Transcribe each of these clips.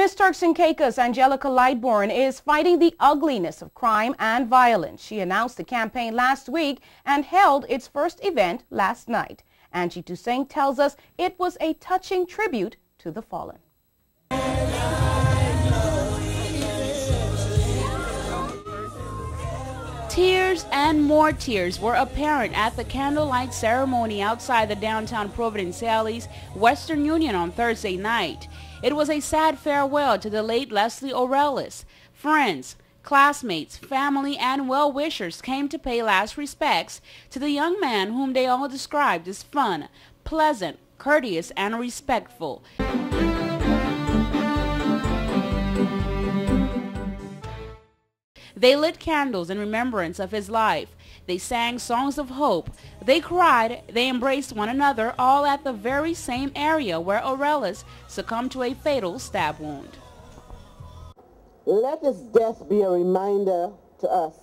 Miss Turks and Caicos Angelica Lightbourne is fighting the ugliness of crime and violence. She announced the campaign last week and held its first event last night. Angie Toussaint tells us it was a touching tribute to the fallen. Tears and more tears were apparent at the candlelight ceremony outside the downtown Providenciales Western Union on Thursday night. It was a sad farewell to the late Leslie Aurelius. Friends, classmates, family, and well-wishers came to pay last respects to the young man whom they all described as fun, pleasant, courteous, and respectful. They lit candles in remembrance of his life. They sang songs of hope. They cried. They embraced one another, all at the very same area where Aurelius succumbed to a fatal stab wound. Let his death be a reminder to us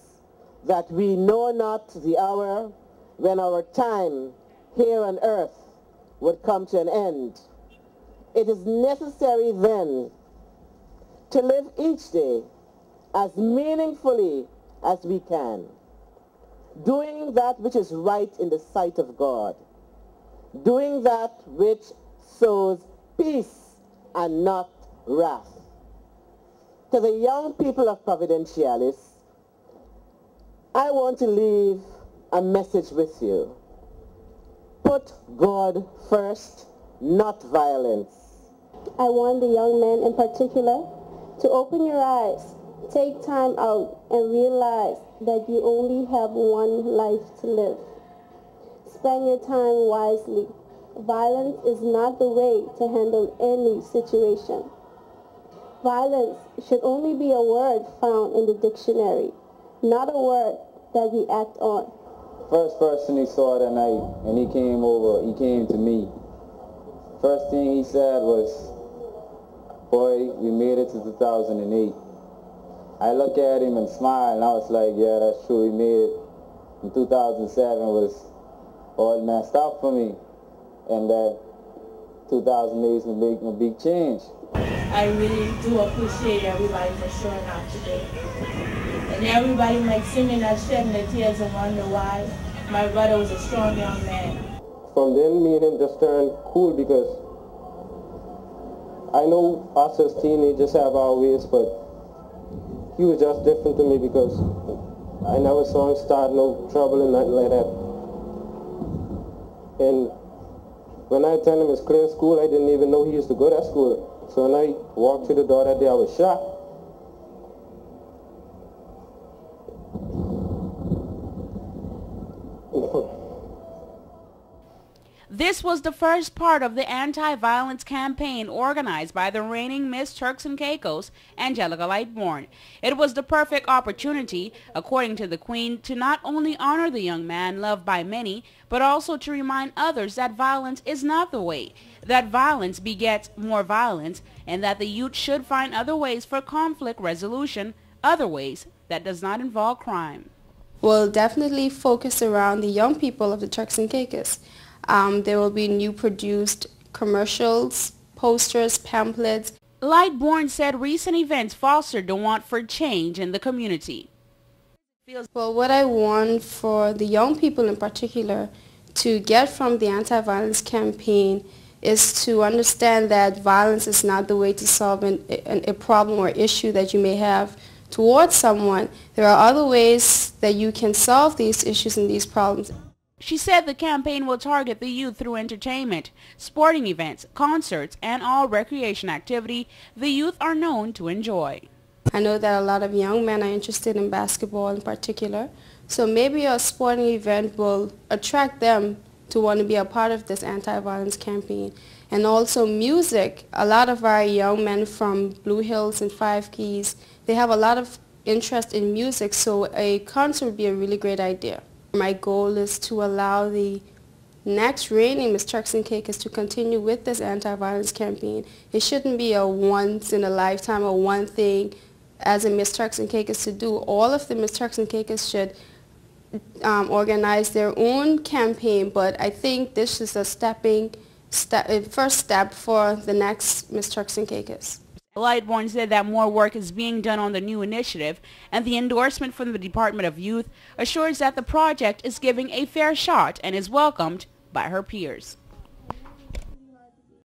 that we know not the hour when our time here on earth would come to an end. It is necessary then to live each day as meaningfully as we can, doing that which is right in the sight of God, doing that which sows peace and not wrath. To the young people of Providenciales, I want to leave a message with you. Put God first, not violence. I want the young men in particular to open your eyes. Take time out and realize that you only have one life to live. Spend your time wisely. Violence is not the way to handle any situation. Violence should only be a word found in the dictionary, not a word that we act on. First person he saw that night, and he came to me. First thing he said was, "Boy, we made it to 2008. I looked at him and smiled, and I was like, yeah, that's true. He made it. In 2007 was all messed up for me. And that 2008 is a big change." I really do appreciate everybody for showing up today. And everybody might see me not shedding the tears and wonder why. My brother was a strong young man. From then, me and him just turned cool because I know us as teenagers have our ways, but he was just different to me because I never saw him start no trouble and nothing like that. And when I attended his clear school, I didn't even know he used to go to that school. So when I walked through the door that day, I was shocked. This was the first part of the anti-violence campaign organized by the reigning Miss Turks and Caicos, Angelica Lightbourne. It was the perfect opportunity, according to the Queen, to not only honor the young man loved by many, but also to remind others that violence is not the way, that violence begets more violence, and that the youth should find other ways for conflict resolution, other ways that does not involve crime. Will definitely focus around the young people of the Turks and Caicos. There will be new produced commercials, posters, pamphlets. Lightbourne said recent events fostered the want for change in the community. Well, what I want for the young people in particular to get from the anti-violence campaign is to understand that violence is not the way to solve a problem or issue that you may have towards someone. There are other ways that you can solve these issues and these problems. She said the campaign will target the youth through entertainment, sporting events, concerts, and all recreation activity the youth are known to enjoy. I know that a lot of young men are interested in basketball in particular, so maybe a sporting event will attract them to want to be a part of this anti-violence campaign. And also music. A lot of our young men from Blue Hills and Five Keys, they have a lot of interest in music, so a concert would be a really great idea. My goal is to allow the next reigning Miss Turks and Caicos to continue with this anti-violence campaign. It shouldn't be a once-in-a-lifetime or one thing as a Miss Turks and Caicos to do. All of the Miss Turks and Caicos should organize their own campaign, but I think this is a first step for the next Miss Turks and Caicos. Lightborn said that more work is being done on the new initiative, and the endorsement from the Department of Youth assures that the project is giving a fair shot and is welcomed by her peers.